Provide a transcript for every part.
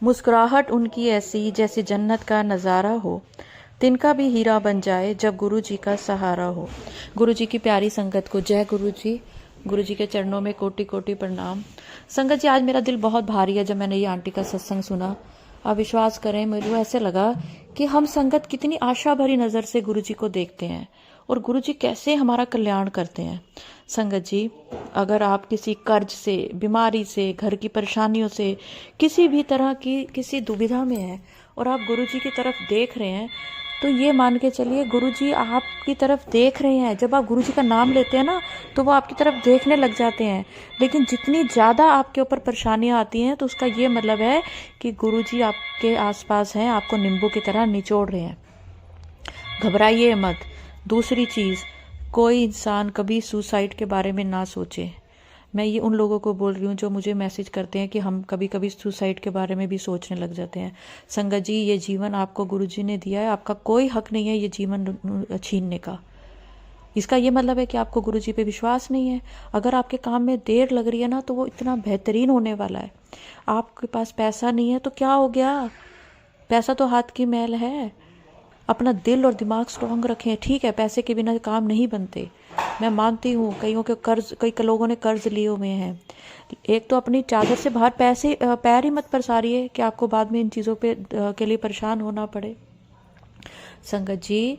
मुस्कुराहट उनकी ऐसी जैसे जन्नत का नज़ारा हो, तिनका भी हीरा बन जाए जब गुरु जी का सहारा हो। गुरु जी की प्यारी संगत को जय गुरु जी। गुरु जी के चरणों में कोटि कोटि प्रणाम। संगत जी, आज मेरा दिल बहुत भारी है जब मैंने ये आंटी का सत्संग सुना। आप विश्वास करें, मेरे को ऐसे लगा कि हम संगत कितनी आशा भरी नज़र से गुरु जी को देखते हैं और गुरु जी कैसे हमारा कल्याण करते हैं। संगत जी, अगर आप किसी कर्ज से, बीमारी से, घर की परेशानियों से, किसी भी तरह की किसी दुविधा में हैं और आप गुरु जी की तरफ देख रहे हैं, तो ये मान के चलिए गुरु जी आपकी तरफ देख रहे हैं। जब आप गुरु जी का नाम लेते हैं ना, तो वो आपकी तरफ देखने लग जाते हैं। लेकिन जितनी ज़्यादा आपके ऊपर परेशानियां आती हैं, तो उसका ये मतलब है कि गुरु जी आपके आसपास हैं, आपको नींबू की तरह निचोड़ रहे हैं। घबराइए मत। दूसरी चीज़, कोई इंसान कभी सुसाइड के बारे में ना सोचे। मैं ये उन लोगों को बोल रही हूँ जो मुझे मैसेज करते हैं कि हम कभी कभी सुसाइड के बारे में भी सोचने लग जाते हैं। संगत जी, ये जीवन आपको गुरुजी ने दिया है, आपका कोई हक नहीं है ये जीवन छीनने का। इसका ये मतलब है कि आपको गुरुजी पे विश्वास नहीं है। अगर आपके काम में देर लग रही है ना, तो वो इतना बेहतरीन होने वाला है। आपके पास पैसा नहीं है तो क्या हो गया, पैसा तो हाथ की मैल है। अपना दिल और दिमाग स्ट्रांग रखें। ठीक है, पैसे के बिना काम नहीं बनते, मैं मानती हूँ। कई लोगों ने कर्ज लिए हुए हैं। एक तो अपनी चादर से बाहर पैर ही मत पसारिए कि आपको बाद में इन चीज़ों के लिए परेशान होना पड़े। संगत जी,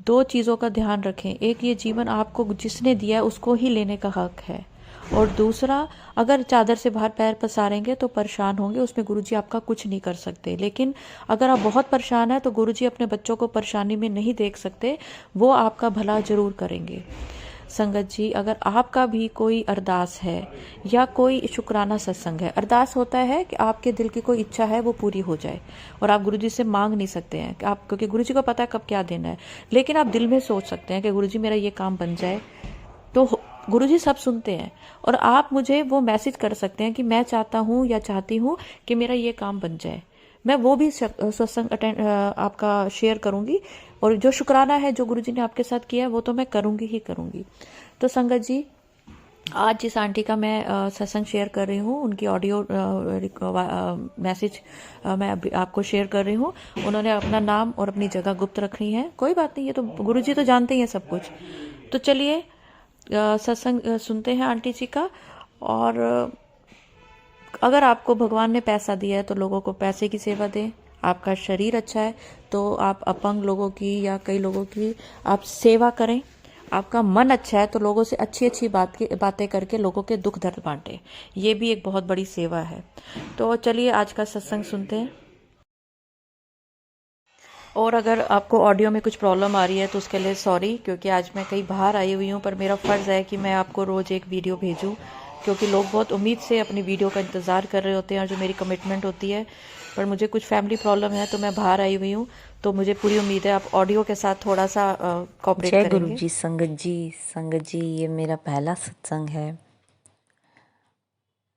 दो चीज़ों का ध्यान रखें। एक, ये जीवन आपको जिसने दिया है उसको ही लेने का हक है। और दूसरा, अगर चादर से बाहर पैर पसारेंगे तो परेशान होंगे, उसमें गुरुजी आपका कुछ नहीं कर सकते। लेकिन अगर आप बहुत परेशान हैं तो गुरुजी अपने बच्चों को परेशानी में नहीं देख सकते, वो आपका भला जरूर करेंगे। संगत जी, अगर आपका भी कोई अरदास है या कोई शुक्राना सत्संग है, अरदास होता है कि आपके दिल की कोई इच्छा है वो पूरी हो जाए और आप गुरुजी से मांग नहीं सकते हैं कि आप, क्योंकि गुरुजी को पता है कब क्या देना है। लेकिन आप दिल में सोच सकते हैं कि गुरुजी मेरा ये काम बन जाए, तो गुरुजी सब सुनते हैं। और आप मुझे वो मैसेज कर सकते हैं कि मैं चाहता हूँ या चाहती हूँ कि मेरा ये काम बन जाए। मैं वो भी सत्संग अटेंड आपका शेयर करूंगी। और जो शुक्राना है जो गुरुजी ने आपके साथ किया है वो तो मैं करूंगी ही करूंगी। तो संगत जी, आज जिस आंटी का मैं सत्संग शेयर कर रही हूँ, उनकी ऑडियो मैसेज मैं आपको शेयर कर रही हूँ। उन्होंने अपना नाम और अपनी जगह गुप्त रखी है। कोई बात नहीं, ये तो गुरुजी तो जानते ही हैं सब कुछ। तो चलिए सत्संग सुनते हैं आंटी जी का। और अगर आपको भगवान ने पैसा दिया है तो लोगों को पैसे की सेवा दें। आपका शरीर अच्छा है तो आप अपंग लोगों की या कई लोगों की आप सेवा करें। आपका मन अच्छा है तो लोगों से अच्छी अच्छी बातें करके लोगों के दुख दर्द बांटें। ये भी एक बहुत बड़ी सेवा है। तो चलिए आज का सत्संग सुनते हैं। और अगर आपको ऑडियो में कुछ प्रॉब्लम आ रही है तो उसके लिए सॉरी, क्योंकि आज मैं कहीं बाहर आई हुई हूँ। पर मेरा फ़र्ज़ है कि मैं आपको रोज़ एक वीडियो भेजूँ, क्योंकि लोग बहुत उम्मीद से अपनी वीडियो का इंतज़ार कर रहे होते हैं और जो मेरी कमिटमेंट होती है। पर मुझे कुछ फैमिली प्रॉब्लम है तो मैं बाहर आई हुई हूँ। तो मुझे पूरी उम्मीद है आप ऑडियो के साथ थोड़ा सा कॉपरेट जय गुरु करेंगे। जी। संगत जी, ये मेरा पहला सत्संग है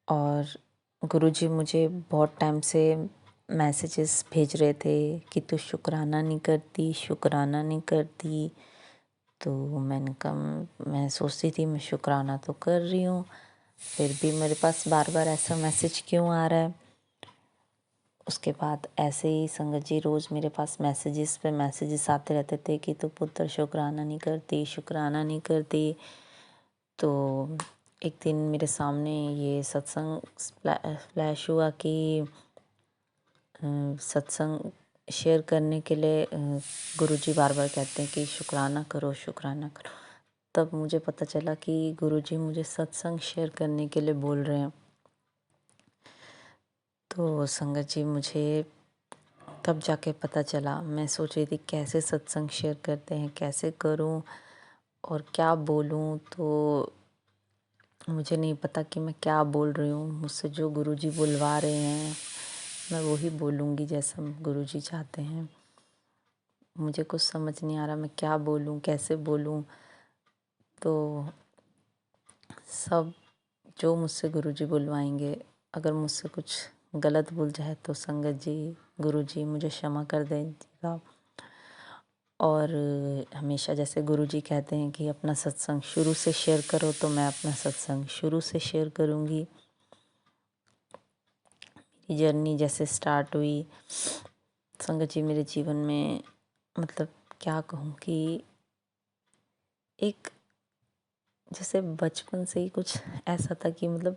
और गुरु जी मुझे बहुत टाइम से मैसेजेस भेज रहे थे कि तू शुक्राना नहीं करती, शुक्राना नहीं करती। तो मैंने कहा, मैं सोचती थी मैं शुक्राना तो कर रही हूँ, फिर भी मेरे पास बार बार ऐसा मैसेज क्यों आ रहा है। उसके बाद ऐसे ही संगत जी रोज़ मेरे पास मैसेजेस पे मैसेजेस आते रहते थे कि तू पुत्र शुक्राना नहीं करती, शुक्राना नहीं करती। तो एक दिन मेरे सामने ये सत्संग फ्लैश हुआ कि सत्संग शेयर करने के लिए गुरुजी बार बार कहते हैं कि शुक्राना करो, शुक्राना करो। तब मुझे पता चला कि गुरुजी मुझे सत्संग शेयर करने के लिए बोल रहे हैं। तो संगत जी, मुझे तब जाके पता चला। मैं सोच रही थी कैसे सत्संग शेयर करते हैं, कैसे करूं और क्या बोलूं। तो मुझे नहीं पता कि मैं क्या बोल रही हूँ। मुझसे जो गुरुजी बुलवा रहे हैं मैं वही बोलूँगी जैसा गुरुजी चाहते हैं। मुझे कुछ समझ नहीं आ रहा मैं क्या बोलूँ, कैसे बोलूँ। तो सब जो मुझसे गुरुजी बुलवाएंगे, अगर मुझसे कुछ गलत भूल जाए तो संगत जी, गुरुजी मुझे क्षमा कर दीजिएगा। और हमेशा जैसे गुरुजी कहते हैं कि अपना सत्संग शुरू से शेयर करो, तो मैं अपना सत्संग शुरू से शेयर करूँगी। मेरी जर्नी जैसे स्टार्ट हुई संगत जी मेरे जीवन में, मतलब क्या कहूँ कि एक जैसे बचपन से ही कुछ ऐसा था कि मतलब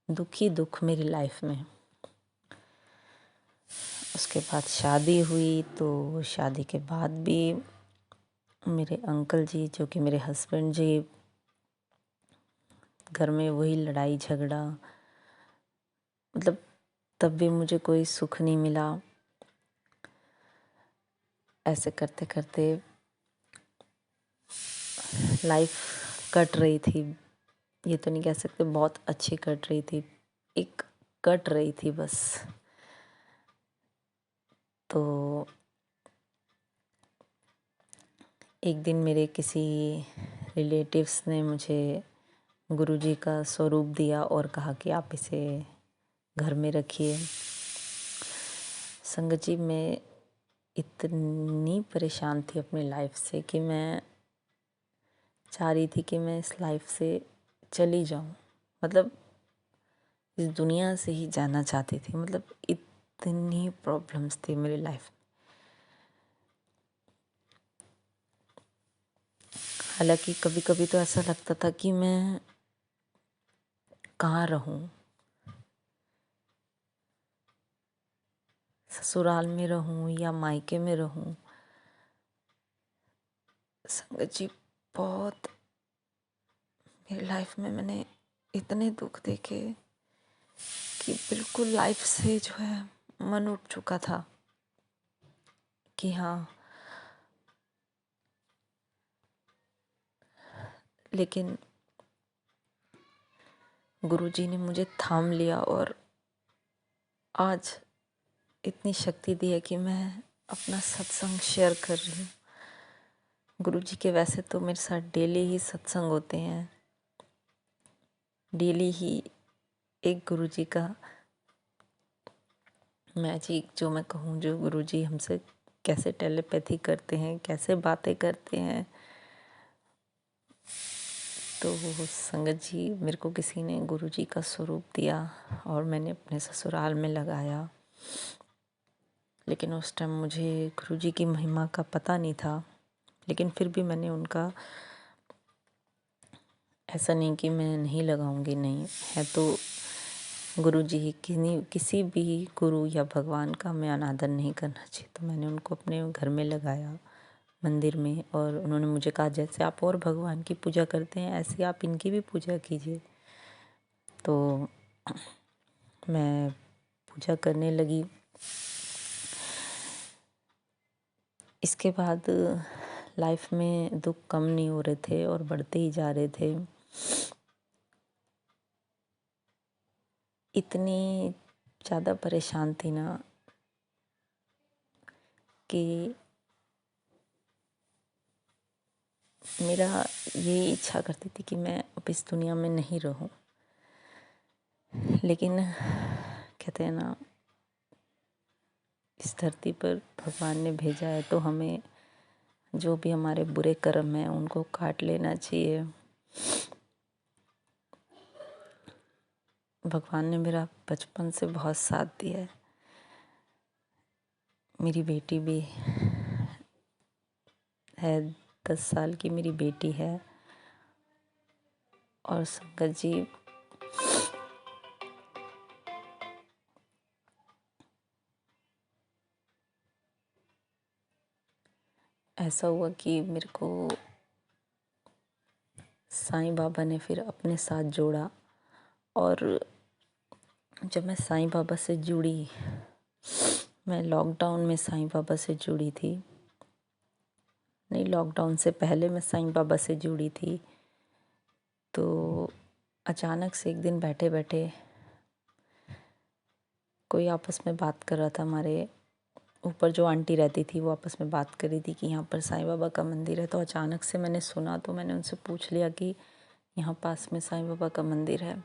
दुख ही दुख मेरी लाइफ में। उसके बाद शादी हुई तो शादी के बाद भी मेरे अंकल जी जो कि मेरे हस्बैंड जी, घर में वही लड़ाई झगड़ा, मतलब तब भी मुझे कोई सुख नहीं मिला। ऐसे करते करते लाइफ कट रही थी, ये तो नहीं कह सकते बहुत अच्छी कट रही थी, एक कट रही थी बस। तो एक दिन मेरे किसी रिलेटिव्स ने मुझे गुरुजी का स्वरूप दिया और कहा कि आप इसे घर में रखिए। संगत जी मैं इतनी परेशान थी अपनी लाइफ से कि मैं चाह रही थी कि मैं इस लाइफ से चली जाऊं, मतलब इस दुनिया से ही जाना चाहती थी। मतलब इतनी प्रॉब्लम्स थी मेरी लाइफ में। हालांकि कभी कभी तो ऐसा लगता था कि मैं कहाँ रहूं, ससुराल में रहूं या मायके में रहूं। संगत जी बहुत मेरी लाइफ में मैंने इतने दुख देखे कि बिल्कुल लाइफ से जो है मन उठ चुका था कि हाँ, लेकिन गुरुजी ने मुझे थाम लिया और आज इतनी शक्ति दी है कि मैं अपना सत्संग शेयर कर रही हूँ। गुरुजी के वैसे तो मेरे साथ डेली ही सत्संग होते हैं, डेली ही एक गुरुजी का मैजिक, जो मैं कहूँ, जो गुरुजी हमसे कैसे टेलीपैथी करते हैं, कैसे बातें करते हैं। तो संगत जी मेरे को किसी ने गुरुजी का स्वरूप दिया और मैंने अपने ससुराल में लगाया। लेकिन उस टाइम मुझे गुरुजी की महिमा का पता नहीं था, लेकिन फिर भी मैंने उनका, ऐसा नहीं कि मैं नहीं लगाऊंगी, नहीं है तो गुरुजी ही, किसी भी गुरु या भगवान का मैं अनादर नहीं करना चाहिए। तो मैंने उनको अपने घर में लगाया, मंदिर में, और उन्होंने मुझे कहा जैसे आप और भगवान की पूजा करते हैं ऐसे आप इनकी भी पूजा कीजिए। तो मैं पूजा करने लगी। इसके बाद लाइफ में दुख कम नहीं हो रहे थे और बढ़ते ही जा रहे थे। इतनी ज़्यादा परेशान थी ना कि मेरा ये इच्छा करती थी कि मैं अब इस दुनिया में नहीं रहूं। लेकिन कहते हैं ना, इस धरती पर भगवान ने भेजा है तो हमें जो भी हमारे बुरे कर्म हैं उनको काट लेना चाहिए। भगवान ने मेरा बचपन से बहुत साथ दिया है। मेरी बेटी भी है, 10 साल की मेरी बेटी है। और संगत जी ऐसा हुआ कि मेरे को साईं बाबा ने फिर अपने साथ जोड़ा। और जब मैं साईं बाबा से जुड़ी, मैं लॉकडाउन में साईं बाबा से जुड़ी थी, नहीं लॉकडाउन से पहले मैं साईं बाबा से जुड़ी थी। तो अचानक से एक दिन बैठे बैठे कोई आपस में बात कर रहा था, हमारे ऊपर जो आंटी रहती थी वो आपस में बात कर रही थी कि यहाँ पर साईं बाबा का मंदिर है। तो अचानक से मैंने सुना, तो मैंने उनसे पूछ लिया कि यहाँ पास में साईं बाबा का मंदिर है।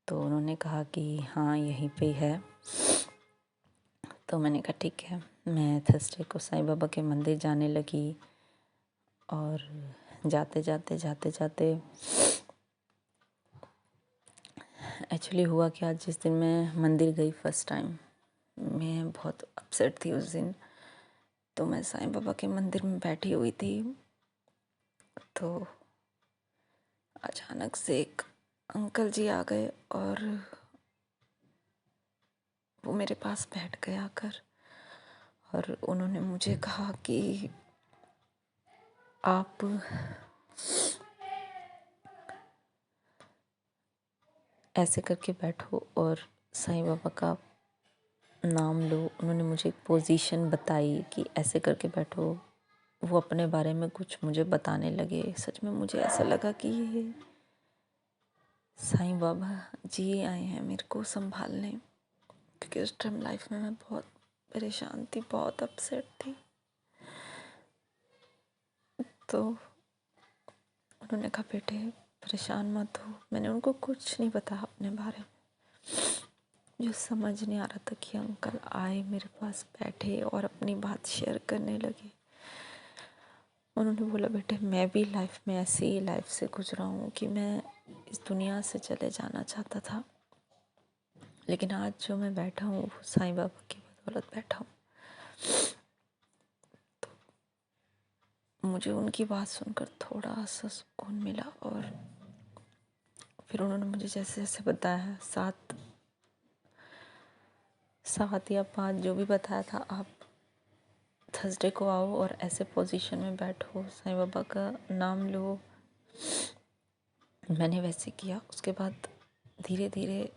तो उन्होंने कहा कि हाँ यहीं पे है। तो मैंने कहा ठीक है। मैं थर्सडे को साईं बाबा के मंदिर जाने लगी और जाते जाते एक्चुअली हुआ क्या, जिस दिन मैं मंदिर गई फर्स्ट टाइम, मैं बहुत अपसेट थी उस दिन। तो मैं साईं बाबा के मंदिर में बैठी हुई थी, तो अचानक से एक अंकल जी आ गए और वो मेरे पास बैठ गए आकर, और उन्होंने मुझे कहा कि आप ऐसे करके बैठो और साईं बाबा का नाम लो। उन्होंने मुझे एक पोजीशन बताई कि ऐसे करके बैठो। वो अपने बारे में कुछ मुझे बताने लगे। सच में मुझे ऐसा लगा कि ये साईं बाबा जी आए हैं मेरे को संभालने, क्योंकि उस टाइम लाइफ में मैं बहुत परेशान थी, बहुत अपसेट थी। तो उन्होंने कहा, बेटे परेशान मत हो। मैंने उनको कुछ नहीं बताया अपने बारे में। जो समझ नहीं आ रहा था कि अंकल आए, मेरे पास बैठे और अपनी बात शेयर करने लगे। उन्होंने बोला, बेटे मैं भी लाइफ में ऐसे ही लाइफ से गुजरा हूँ कि मैं इस दुनिया से चले जाना चाहता था, लेकिन आज जो मैं बैठा हूँ वो साईं बाबा की बदौलत बैठा हूँ। तो मुझे उनकी बात सुनकर थोड़ा सा सुकून मिला। और फिर उन्होंने मुझे जैसे जैसे बताया, सात या 5 जो भी बताया था, आप थर्सडे को आओ और ऐसे पोजीशन में बैठो, साईं बाबा का नाम लो। मैंने वैसे किया। उसके बाद धीरे धीरे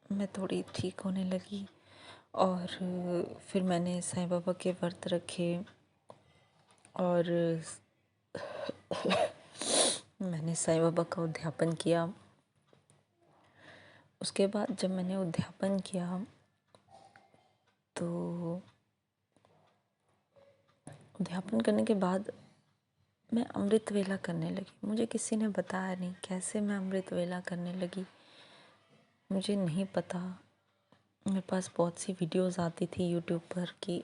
मैं थोड़ी ठीक होने लगी, और फिर मैंने साईं बाबा के व्रत रखे, और मैंने साईं बाबा का उद्यापन किया। उसके बाद जब मैंने उद्यापन किया तो उद्यापन करने के बाद मैं अमृत वेला करने लगी। मुझे किसी ने बताया नहीं कैसे मैं अमृत वेला करने लगी, मुझे नहीं पता। मेरे पास बहुत सी वीडियोस आती थी यूट्यूब पर कि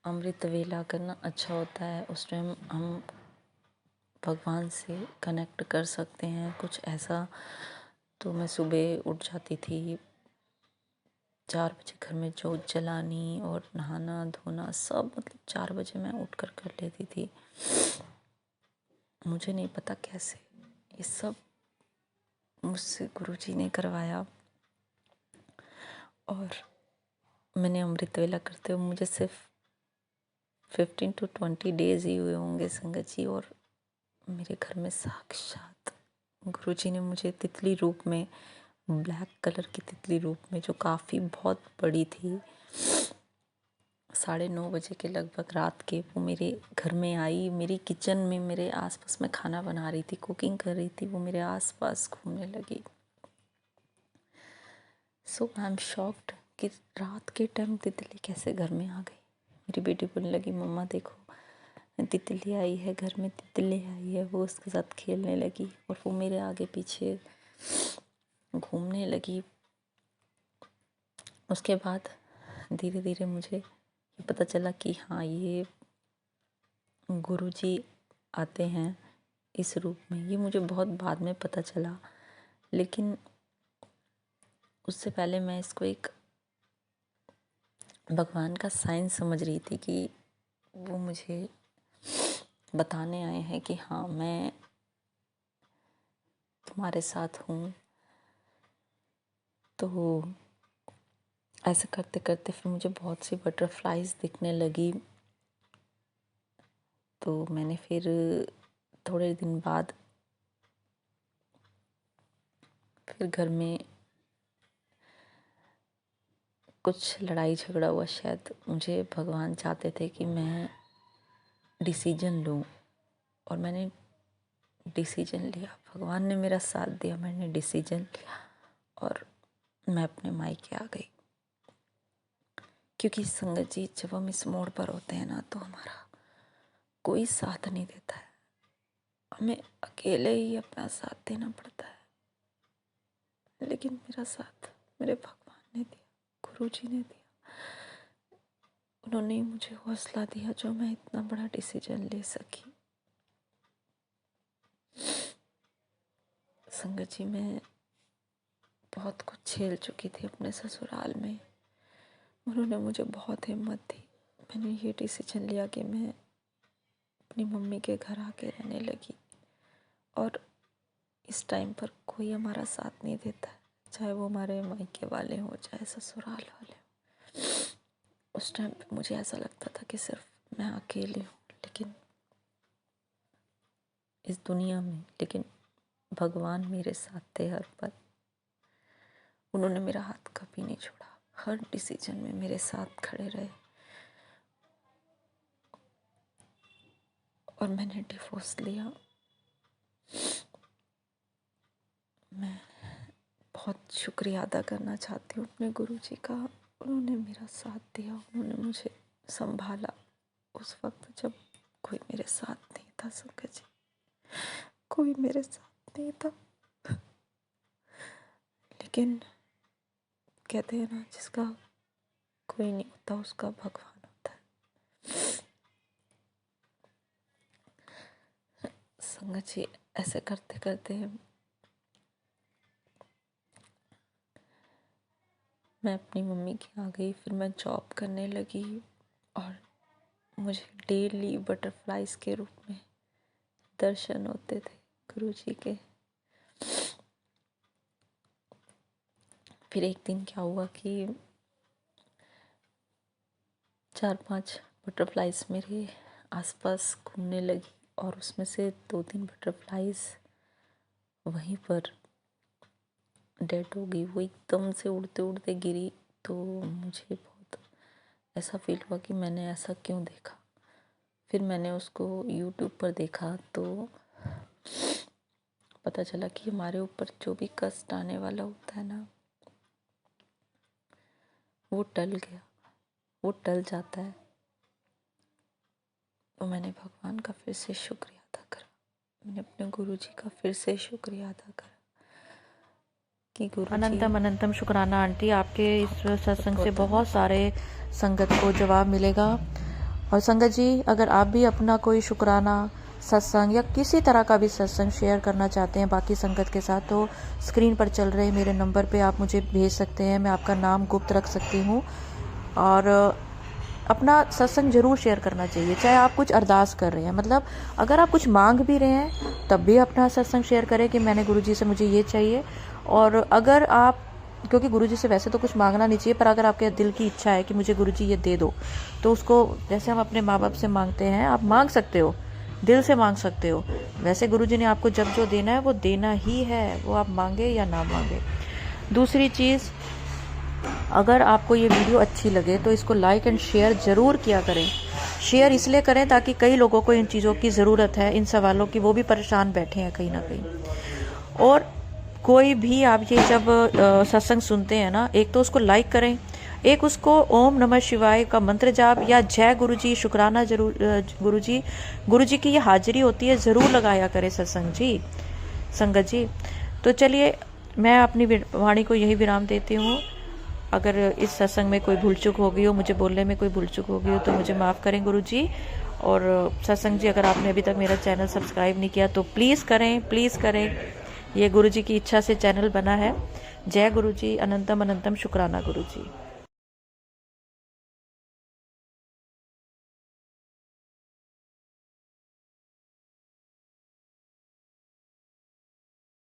अमृत वेला करना अच्छा होता है, उस टाइम हम भगवान से कनेक्ट कर सकते हैं, कुछ ऐसा। तो मैं सुबह उठ जाती थी, 4 बजे घर में जोत जलानी और नहाना धोना सब, मतलब 4 बजे मैं उठ कर लेती थी। मुझे नहीं पता कैसे ये सब मुझसे गुरुजी ने करवाया। और मैंने अमृत वेला करते हुए मुझे सिर्फ 15 to 20 डेज ही हुए होंगे संगत जी, और मेरे घर में साक्षात गुरुजी ने मुझे तितली रूप में, ब्लैक कलर की तितली रूप में, जो काफ़ी बहुत बड़ी थी, 9:30 बजे के लगभग रात के, वो मेरे घर में आई। मेरी किचन में मेरे आसपास, मैं खाना बना रही थी, कुकिंग कर रही थी, वो मेरे आसपास घूमने लगी। सो आई एम शॉक्ड कि रात के टाइम तितली कैसे घर में आ गई। मेरी बेटी बोलने लगी, मम्मा देखो तितली आई है घर में, तितली आई है। वो उसके साथ खेलने लगी और वो मेरे आगे पीछे घूमने लगी। उसके बाद धीरे धीरे मुझे ये पता चला कि हाँ, ये गुरुजी आते हैं इस रूप में। ये मुझे बहुत बाद में पता चला, लेकिन उससे पहले मैं इसको एक भगवान का साइन समझ रही थी कि वो मुझे बताने आए हैं कि हाँ, मैं तुम्हारे साथ हूँ। तो ऐसे करते करते फिर मुझे बहुत सी बटरफ्लाइज दिखने लगी। तो मैंने फिर थोड़े दिन बाद फिर घर में कुछ लड़ाई झगड़ा हुआ। शायद मुझे भगवान चाहते थे कि मैं डिसीजन लूँ, और मैंने डिसीजन लिया। भगवान ने मेरा साथ दिया, मैंने डिसीजन लिया और मैं अपने मायके आ गई। क्योंकि संगत जी, जब हम इस मोड़ पर होते हैं ना, तो हमारा कोई साथ नहीं देता है, हमें अकेले ही अपना साथ देना पड़ता है। लेकिन मेरा साथ मेरे भगवान ने दिया, गुरुजी ने दिया। उन्होंने मुझे हौसला दिया जो मैं इतना बड़ा डिसीजन ले सकी। संगत जी, मैं बहुत कुछ झेल चुकी थी अपने ससुराल में। उन्होंने मुझे बहुत हिम्मत दी। मैंने ये डिसीजन लिया कि मैं अपनी मम्मी के घर आके रहने लगी। और इस टाइम पर कोई हमारा साथ नहीं देता है, चाहे वो हमारे मायके वाले हों चाहे ससुराल वाले हों। उस टाइम पे मुझे ऐसा लगता था कि सिर्फ मैं अकेली हूँ लेकिन इस दुनिया में, लेकिन भगवान मेरे साथ थे हर पल। उन्होंने मेरा हाथ कभी नहीं छोड़ा, हर डिसीजन में मेरे साथ खड़े रहे। और मैंने डिवोर्स लिया। मैं बहुत शुक्रिया अदा करना चाहती हूँ अपने गुरुजी का। उन्होंने मेरा साथ दिया, उन्होंने मुझे संभाला उस वक्त जब कोई मेरे साथ नहीं था। संगत जी, कोई मेरे साथ नहीं था। लेकिन कहते हैं ना, जिसका कोई नहीं होता उसका भगवान होता है। संगत जी, ऐसे करते करते मैं अपनी मम्मी के आ गई। फिर मैं जॉब करने लगी और मुझे डेली बटरफ्लाइज के रूप में दर्शन होते थे गुरुजी के। फिर एक दिन क्या हुआ कि 4-5 बटरफ्लाइज मेरे आसपास घूमने लगी और उसमें से 2-3 बटरफ्लाइज वहीं पर डेड हो गई। वो एकदम से उड़ते उड़ते गिरी। तो मुझे बहुत ऐसा फील हुआ कि मैंने ऐसा क्यों देखा। फिर मैंने उसको यूट्यूब पर देखा तो पता चला कि हमारे ऊपर जो भी कष्ट आने वाला होता है ना, वो टल गया, वो टल जाता है। तो मैंने भगवान का फिर से शुक्रिया अदा करा। मैंने अपने गुरुजी का फिर से शुक्रिया अदा करा कि गुरुजी। अनंतम अनंतम शुक्राना आंटी, आपके इस सत्संग से बहुत सारे संगत को जवाब मिलेगा। और संगत जी, अगर आप भी अपना कोई शुक्राना सत्संग या किसी तरह का भी सत्संग शेयर करना चाहते हैं बाकी संगत के साथ, तो स्क्रीन पर चल रहे मेरे नंबर पे आप मुझे भेज सकते हैं। मैं आपका नाम गुप्त रख सकती हूँ। और अपना सत्संग जरूर शेयर करना चाहिए, चाहे आप कुछ अरदास कर रहे हैं, मतलब अगर आप कुछ मांग भी रहे हैं तब भी अपना सत्संग शेयर करें कि मैंने गुरुजी से मुझे ये चाहिए। और अगर आप, क्योंकि गुरुजी से वैसे तो कुछ मांगना नहीं चाहिए, पर अगर आपके दिल की इच्छा है कि मुझे गुरुजी ये दे दो, तो उसको जैसे हम अपने माँ बाप से मांगते हैं, आप मांग सकते हो, दिल से मांग सकते हो। वैसे गुरुजी ने आपको जब जो देना है वो देना ही है, वो आप मांगे या ना मांगे। दूसरी चीज़, अगर आपको ये वीडियो अच्छी लगे तो इसको लाइक एंड शेयर ज़रूर किया करें। शेयर इसलिए करें ताकि कई लोगों को इन चीज़ों की ज़रूरत है, इन सवालों की, वो भी परेशान बैठे हैं कहीं ना कहीं। और कोई भी आप ये जब सत्संग सुनते हैं ना, एक तो उसको लाइक करें, एक उसको ओम नमः शिवाय का मंत्र जाप या जय गुरुजी, शुक्राना जरूर गुरुजी की ये हाजिरी होती है, ज़रूर लगाया करें सत्संग जी, संगत जी। तो चलिए, मैं अपनी वाणी को यही विराम देती हूँ। अगर इस सत्संग में कोई भूल चूक हो गई हो, मुझे बोलने में कोई भूल चूक हो गई हो, तो मुझे माफ़ करें गुरुजी। और सत्संग जी, अगर आपने अभी तक मेरा चैनल सब्सक्राइब नहीं किया तो प्लीज़ करें, प्लीज़ करें। ये गुरुजी की इच्छा से चैनल बना है। जय गुरुजी, अनंतम अनंतम शुक्राना गुरुजी।